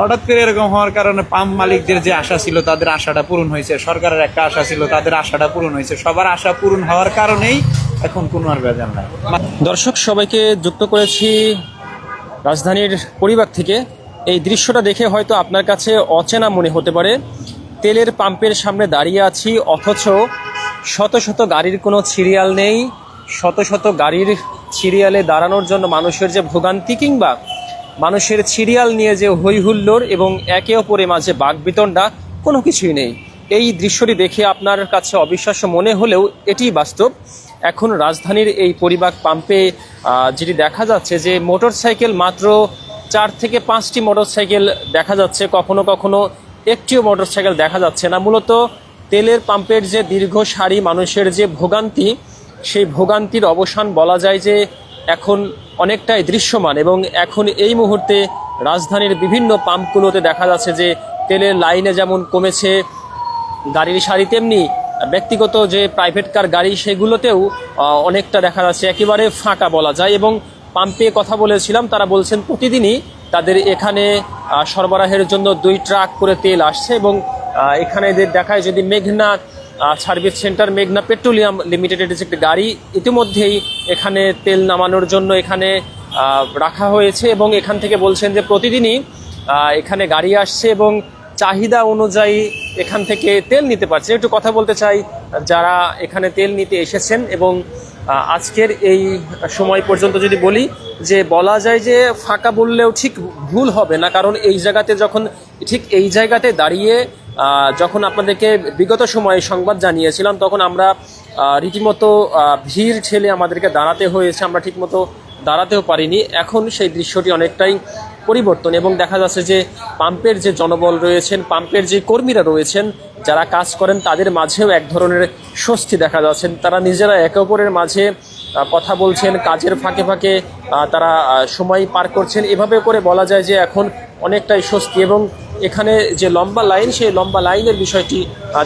হঠাৎ করে এরকম হওয়ার কারণে পাম্প মালিকদের যে আশা ছিল তাদের আশাটা পূরণ হয়েছে, সরকারের একটা আশা ছিল তাদের আশাটা পূরণ হয়েছে, সবার আশা পূরণ হওয়ার কারণেই এখন কোনো আর ভেজাল নাই। দর্শক সবাইকে যুক্ত করেছি রাজধানীর পরিবার থেকে। এই দৃশ্যটা দেখে হয়তো আপনার কাছে অচেনা মনে হতে পারে। তেলের পাম্পের সামনে দাঁড়িয়ে আছি, অথচ শত শত গাড়ির কোনো সিরিয়াল নেই। শত শত গাড়ির সিরিয়ালে দাঁড়ানোর জন্য মানুষের যে ভোগান্তি কিংবা মানুষের সিরিয়াল নিয়ে যে হইহুল্লোড় এবং একে অপরের মাঝে বাকবিতণ্ডা, কোনো কিছুই নেই। এই দৃশ্যটি দেখে আপনার কাছে অবিশ্বাস্য মনে হলেও এটি বাস্তব। এখন রাজধানীর এই পরিবাক পাম্পে যেটি দেখা যাচ্ছে যে মোটরসাইকেল মাত্র 4 থেকে 5টি মোটরসাইকেল দেখা যাচ্ছে, কখনো কখনো একটিও মোটরসাইকেল দেখা যাচ্ছে না। মূলত তেলের পাম্পের যে দীর্ঘ সারি মানুষের যে ভোগান্তি, সেই ভোগান্তির অবসান বলা যায় যে এখন অনেকটাই দৃশ্যমান। এবং এখন এই মুহূর্তে রাজধানীর বিভিন্ন পাম্পগুলোতে দেখা যাচ্ছে যে তেলের লাইনে যেমন কমেছে গাড়ির সারি, তেমনি ব্যক্তিগত যে প্রাইভেট কার গাড়ি সেগুলোতেও অনেকটা দেখা যাচ্ছে একেবারে ফাঁকা বলা যায়। এবং পাম্পে কথা বলেছিলাম, তারা বলছেন প্রতিদিনই তাদের এখানে সরবরাহের জন্য 2 ট্রাক করে তেল আসছে। এবং এখানে দেখায় যদি মেঘনা সার্ভিস সেন্টার, মেঘনা পেট্রোলিয়াম লিমিটেডের যে একটি গাড়ি ইতিমধ্যেই এখানে তেল নামানোর জন্য এখানে রাখা হয়েছে। এবং এখান থেকে বলছেন যে প্রতিদিনই এখানে গাড়ি আসছে এবং চাহিদা অনুযায়ী এখান থেকে তেল নিতে পারছে। একটু কথা বলতে চাই যারা এখানে তেল নিতে এসেছেন। এবং আজকের এই সময় পর্যন্ত যদি বলি যে বলা যায় যে ফাঁকা বললেও ঠিক ভুল হবে না, কারণ এই জায়গাতে যখন ঠিক এই জায়গাতে দাঁড়িয়ে যখন আপনাদেরকে বিগত সময়ে সংবাদ জানিয়েছিলাম, তখন আমরা রীতিমতো ভিড় ঠেলে আমাদেরকে দাঁড়াতে হয়েছে, আমরা ঠিকমতো দাঁড়াতেও পারিনি। এখন সেই দৃশ্যটি অনেকটাই পরিবর্তন এবং দেখা যাচ্ছে যে পাম্পের যে জনবল রয়েছেন, পাম্পের যে কর্মীরা রয়েছেন যারা কাজ করেন, তাদের মাঝেও এক ধরনের স্বস্তি দেখা যাচ্ছেন। তারা নিজেরা একে অপরের মাঝে কথা বলছেন, কাজের ফাঁকে ফাঁকে তারা সময় পার করছেন। এভাবে করে বলা যায় যে এখন অনেকটাই স্বস্তি। এবং এখানে যে লম্বা লাইন, সেই লম্বা লাইনের বিষয়টি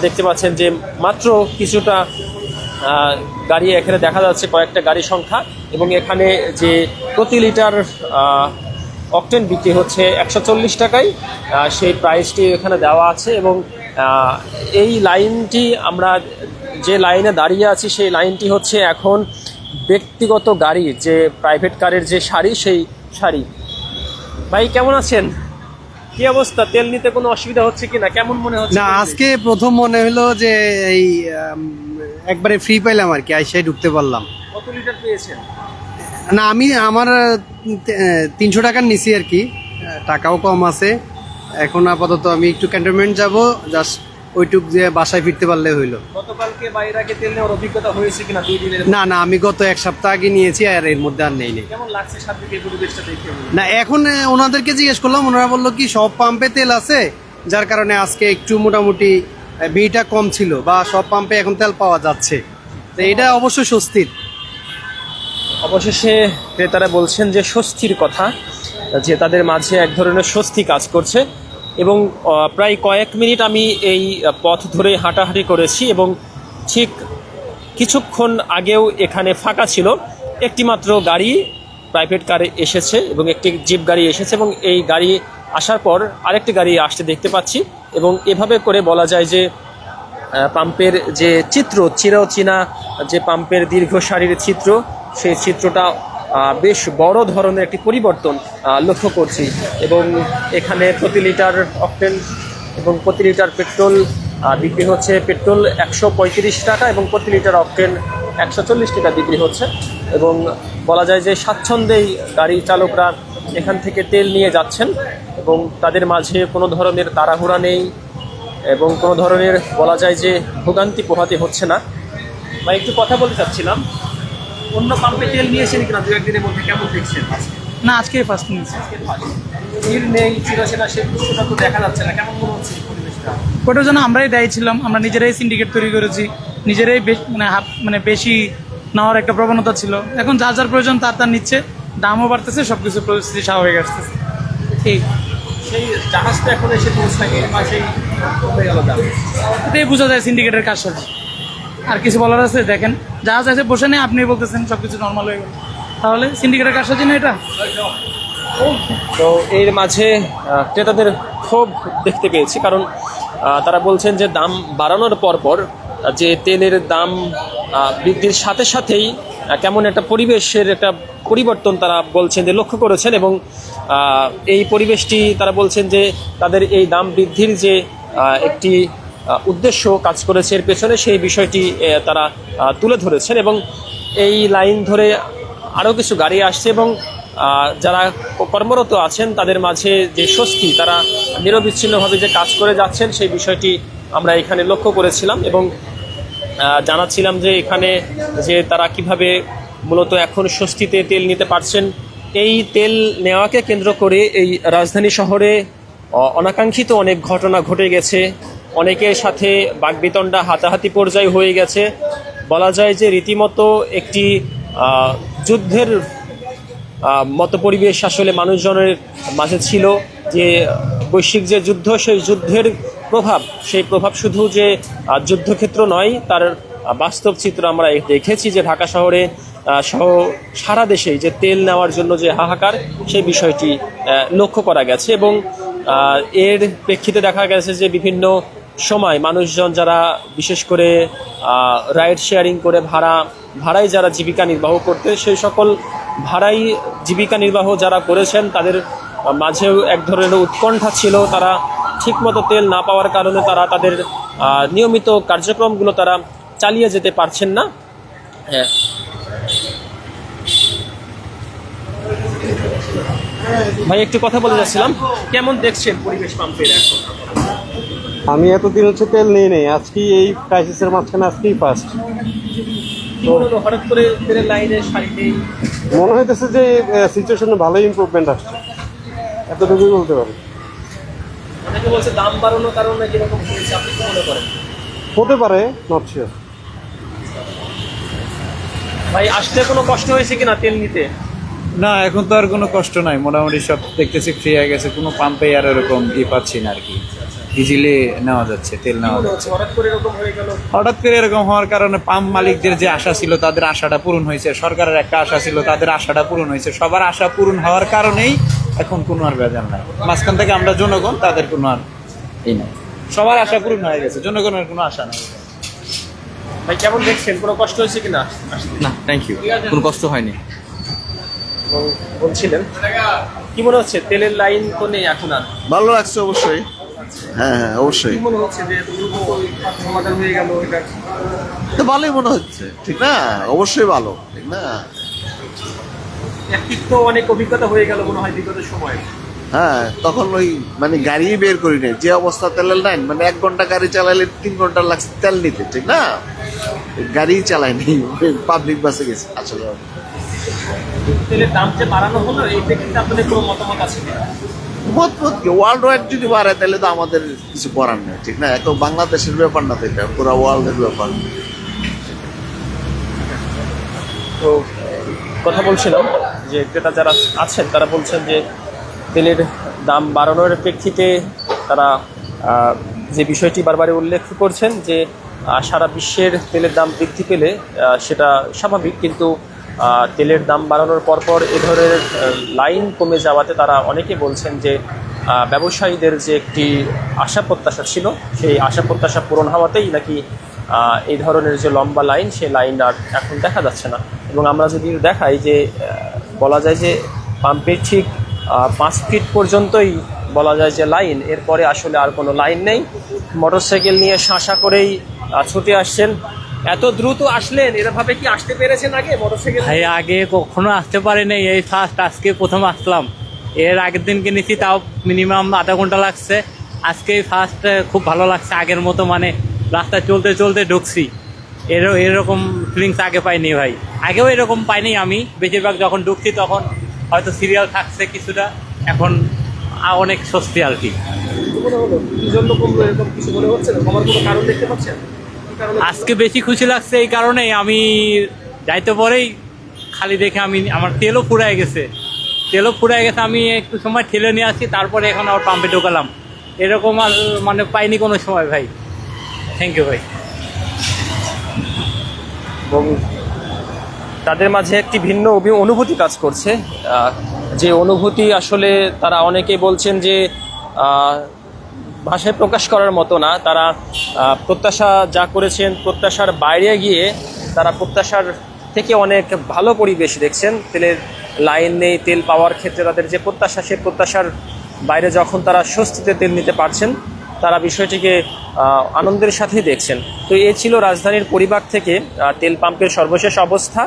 দেখতে পাচ্ছেন যে মাত্র কিছুটা গাড়ি এখানে দেখা যাচ্ছে, কয়েকটা গাড়ি সংখ্যা। এবং এখানে যে প্রতি লিটার অকটেন বিক্রি হচ্ছে 140 টাকায়, সেই প্রাইসটি এখানে দেওয়া আছে। এবং এই লাইনটি, আমরা যে লাইনে দাঁড়িয়ে আছি সেই লাইনটি হচ্ছে এখন ব্যক্তিগত গাড়ির যে প্রাইভেট কারের যে সারি, সেই সারি। ভাই কেমন আছেন? কি অবস্থা? তেল নিতে কোনো অসুবিধা হচ্ছে কিনা, কেমন মনে হচ্ছে? না, আজকে প্রথম মনে হলো যে এই একবারে ফ্রি পাইলাম আর কি, আইসাই ঢুকতে পারলাম। কত লিটার পেয়েছেন? না, আমার 300 টাকার নিচি আর কি, টাকাও কম আছে। এখন আপাতত আমি একটু ক্যান্টনমেন্ট যাব, জাস্ট ওইটুক যে বাসায় ফিরতে পারলে হইলো। গতকালকে বাইরে আগে তেল নেওয়ার অভিজ্ঞতা হয়েছে কিনা 2 দিনের? না না, আমি গত 1 সপ্তাহ আগে নিয়েছি, আর এর মধ্যে আর নেই। কেমন লাগছে সাথে পরিবেশটা দেখে? না, এখন ওনাদেরকে জিজ্ঞেস করলাম, ওনারা বললো কি সব পাম্পে তেল আছে, যার কারণে আজকে একটু মোটামুটি ভিড়টা কম ছিল, বা সব পাম্পে এখন তেল পাওয়া যাচ্ছে। তো এটা অবশ্যই স্বস্তির। অবশেষে ক্রেতারা বলছেন যে স্বস্তির কথা, যে তাদের মাঝে এক ধরনের স্বস্তি কাজ করছে। এবং প্রায় কয়েক মিনিট আমি এই পথ ধরে হাঁটাহাঁটি করেছি এবং ঠিক কিছুক্ষণ আগেও এখানে ফাঁকা ছিল। একটি মাত্র গাড়ি প্রাইভেট কারে এসেছে এবং একটি জিপ গাড়ি এসেছে, এবং এই গাড়ি আসার পর আরেকটি গাড়ি আসতে দেখতে পাচ্ছি। এবং এভাবে করে বলা যায় যে পাম্পের যে চিত্র, চিরচেনা যে পাম্পের দীর্ঘ সারির চিত্র, সেই চিত্রটা বেশ বড় ধরনের একটি পরিবর্তন লক্ষ্য করছি। এবং এখানে প্রতি লিটার অকটেন এবং প্রতি লিটার পেট্রোল বিক্রি হচ্ছে। পেট্রোল 135 টাকা এবং প্রতি লিটার অকটেন 140 টাকা বিক্রি হচ্ছে। এবং বলা যায় যে স্বাচ্ছন্দ্যেই গাড়ি চালকরা এখান থেকে তেল নিয়ে যাচ্ছেন এবং তাদের মাঝে কোনো ধরনের তাড়াহুড়া নেই এবং কোনো ধরনের বলা যায় যে ভোগান্তি পোহাতে হচ্ছে না। বা একটু কথা বলতে চাচ্ছিলাম, অন্য পাম্পে তেল নিয়েছেন কিনা 2-1 দিনের মধ্যে, কেমন দেখছেন? না, আজকে ফার্স্ট নিয়েছি। ভিড় নেই, চিরচেনা সেই দৃশ্যটা তো দেখা যাচ্ছে না, কেমন মনে হচ্ছে পরিবেশটা? ওটার জন্য আমরাই দায়ী ছিলাম, আমরা নিজেরাই সিন্ডিকেট তৈরি করেছি, নিজেরাই বেশি নেওয়ার একটা প্রবণতা ছিল। এখন যার যার প্রয়োজন তার নিচ্ছে, দামও বাড়তেছে, সবকিছু পরিস্থিতি স্বাভাবিক আসতেছে। ঠিক সেই জাহাজটা এখন এসে পৌঁছায় বা সেই কমে গেল দাম, এটাই বোঝা যায় সিন্ডিকেটের কাজ সব। আর কিছু বলার আছে? দেখেন, জাহাজ এসে বসে নেই, আপনি বলতেছেন সবকিছু নর্মাল হয়ে গেল, তাহলে সিন্ডিকেটের কাজ সাজি না এটা? তো এর মাঝে ক্রেতাদের ক্ষোভ দেখতে পেয়েছি, কারণ তারা বলছেন যে দাম বাড়ানোর পর যে তেলের দাম বৃদ্ধির সাথে সাথেই কেমন একটা পরিবেশের একটা পরিবর্তন তারা বলছেন যে লক্ষ্য করেছেন, এবং এই পরিবেশটি তারা বলছেন যে তাদের এই দাম বৃদ্ধির যে একটি উদ্দেশ্য কাজ করেছে এর পেছনে, সেই বিষয়টি তারা তুলে ধরেছেন। এবং এই লাইন ধরে আরও কিছু গাড়ি আসছে, এবং যারা কর্মরত আছেন তাদের মাঝে যে স্বস্তি, তারা নিরবিচ্ছিন্নভাবে যে কাজ করে যাচ্ছেন সেই বিষয়টি আমরা এখানে লক্ষ্য করেছিলাম, এবং জানাচ্ছিলাম যে এখানে যে তারা কিভাবে মূলত এখন স্বস্তিতে তেল নিতে পারছেন। এই তেল নেওয়াকে কেন্দ্র করে এই রাজধানী শহরে অনাকাঙ্ক্ষিত অনেক ঘটনা ঘটে গেছে, অনেকের সাথে বাকবিতণ্ডা হাতাহাতি পর্যায়ে হয়ে গেছে। বলা যায় যে রীতিমতো একটি যুদ্ধের মতো পরিবেশ আসলে মানুষজনের মাঝে ছিল। যে বৈশ্বিক যে যুদ্ধ, সেই যুদ্ধের সেই প্রভাব শুধু যে যুদ্ধক্ষেত্র নয়, তার বাস্তব চিত্র আমরা দেখেছি যে ঢাকা শহরে সহ সারা দেশেই যে তেল নেওয়ার জন্য যে হাহাকার, সেই বিষয়টি লক্ষ্য করা গেছে। এবং এর প্রেক্ষিতে দেখা গেছে যে বিভিন্ন সময় মানুষজন যারা বিশেষ করে রাইড শেয়ারিং করে ভাড়ায় যারা জীবিকা নির্বাহ করতে, সেই সকল ভাড়াই জীবিকা নির্বাহ যারা করেছেন তাদের মাঝেও এক ধরনের উৎকণ্ঠা ছিল। তারা ঠিকমতো তেল না পাওয়ার কারণে তারা তাদের নিয়মিত কার্যক্রমগুলো তারা চালিয়ে যেতে পারছেন না। হ্যাঁ, ভাই একটু কথা বলে যাচ্ছিলাম, কেমন দেখছেন পরিবেশ পাম্পের এখন? আমি এতদিন হচ্ছে তেল নিয়ে নেই, আজকেই এই ক্রাইসিসের মাঝখানে আজকেই ফার্স্ট। তো হঠাৎ করে তেলের লাইনের সারিতেই মনে হইতেছে যে সিচুয়েশনে ভালোই ইমপ্রুভমেন্ট আসছে, এতটুকুই বলতে পারি। অনেকে বলছে দাম বাড়ানোর কারণে যেরকম হয়েছে, আপনি কি মনে করেন? হতে পারে, নট শিওর। ভাই আসতে কোনো কষ্ট হয়েছে কিনা তেল নিতে? না, এখন তো আর কোনো কষ্ট নাই, মোটামুটি সব দেখতেছি ফ্রি হয়ে গেছে, কোনো পাম্পে আর এরকম পাচ্ছি না আর কি, ইজিলি নেওয়া যাচ্ছে, তেল নেওয়া যাচ্ছে। হঠাৎ করে এরকম হয়ে গেল? হঠাৎ করে এরকম হওয়ার কারণে পাম্প মালিকদের যে আশা ছিল তাদের আশাটা পূরণ হয়েছে, সরকারের একটা আশা ছিল তাদের আশাটা পূরণ হয়েছে, সবার আশা পূরণ হওয়ার কারণেই এখন কোনো আর ভেজাল নাই। মাঝখান থেকে আমরা জনগণ, তাদের কোনো আর এই নাই, সবার আশা পূরণ হয়ে গেছে, জনগণের কোনো আশা নেই। ভাই কেমন দেখছেন, কোনো কষ্ট হয়েছে কিনা? না, থ্যাংক ইউ, কোনো কষ্ট হয়নি। বলছিলেন কি মনে হচ্ছে, তেলের লাইন তো নেই এখন আর? ভালো লাগছে অবশ্যই, হ্যাঁ হ্যাঁ অবশ্যই, কি মনে হচ্ছে যে সমাধান হয়ে গেল? এটা তো ভালোই মনে হচ্ছে, ঠিক না? অবশ্যই ভালো, ঠিক না? একটি তো অনেক অভিজ্ঞতা হয়ে গেল মনে হয় বিগত সময়। হ্যাঁ, তখন ওই মানে গাড়ি বের করি নাই, যে অবস্থা তেলের লাইন, মানে 1 ঘন্টা গাড়ি চালাইলে 3 ঘন্টা লাগছে তেল নিতে, ঠিক না? গাড়ি চালাইনি, পাবলিক বাসে গেছে আসলে। তেলের দাম যে বাড়ানো হলো, এই প্রেক্ষিতে আপনাদের কোনো মতামত আছে কিনা? মত কি, ওয়ার্ল্ড ওয়াইড যদি বাড়ে তাহলে তো আমাদের কিছু করার নেই, ঠিক না? এত বাংলাদেশের ব্যাপার না, তো এটা পুরো ওয়ার্ল্ডের ব্যাপার। তো কথা বলছিলাম যে ক্রেতা যারা আছেন তারা বলছেন যে তেলের দাম বাড়ানোর প্রেক্ষিতে তারা যে বিষয়টি বারবারই উল্লেখ করছেন যে সারা বিশ্বের তেলের দাম বৃদ্ধি পেলে সেটা স্বাভাবিক, কিন্তু তেলের দাম বাড়ানোর পরপর এ ধরনের লাইন কমে যাওয়াতে তারা অনেকে বলছেন যে ব্যবসায়ীদের যে একটি আশা প্রত্যাশা ছিল, সেই আশা প্রত্যাশা পূরণ হওয়াতেই নাকি এই ধরনের যে লম্বা লাইন, সেই লাইন আর এখন দেখা যাচ্ছে না। এবং আমরা যদি দেখাই যে বলা যায় যে পাম্পের ঠিক 5 ফিট পর্যন্তই বলা যায় যে লাইন, এরপরে আসলে আর কোনো লাইন নেই। মোটরসাইকেল নিয়ে শাঁসা করেই ছুটে আসছেন। এত দ্রুত আসলেন, এরভাবে কি আসতে পেরেছেন আগে মোটরসাইকেল? ভাই আগে কখনো আসতে পারিনি, এই ফার্স্ট আজকে প্রথম আসলাম। এর আগের দিন কিনেছি, তাও মিনিমাম আধা ঘন্টা লাগছে। আজকে ফার্স্ট খুব ভালো লাগছে, আগের মতো মানে রাস্তায় চলতে চলতে ঢুকছি, এরকম ফিলিংস আগে পাইনি ভাই। আগেও এরকম পাইনি আমি, বেশিরভাগ যখন ঢুকছি তখন হয়তো সিরিয়াল থাকছে কিছুটা, এখন অনেক স্বস্তি আর কি। আজকে বেশি খুশি লাগছে এই কারণেই, আমি যাইতে পরেই খালি দেখে আমার তেলও ফুরায় গেছে, আমি একটু সময় ঠেলে নিয়ে আসছি, তারপরে এখন আবার পাম্পে ঢোকালাম। এরকম আর মানে পাইনি কোনো সময় ভাই। থ্যাংক ইউ ভাই। তাদের মাঝে একটি ভিন্ন অনুভূতি কাজ করছে, যে অনুভূতি আসলে তারা অনেকেই বলছেন যে ভাষায় প্রকাশ করার মতো না। তারা প্রত্যাশা যা করেছেন প্রত্যাশার বাইরে গিয়ে তারা প্রত্যাশার থেকে অনেক ভালো পরিবেশ দেখছেন। তেলের লাইন নেই, তেল পাওয়ার ক্ষেত্রে তাদের যে প্রত্যাশা, সে প্রত্যাশার বাইরে যখন তারা স্বস্তিতে তেল নিতে পারছেন, তারা বিষয়টিকে আনন্দের সাথেই দেখছেন। তো এ ছিল রাজধানীর পরিবার থেকে তেল পাম্পের সর্বশেষ অবস্থা।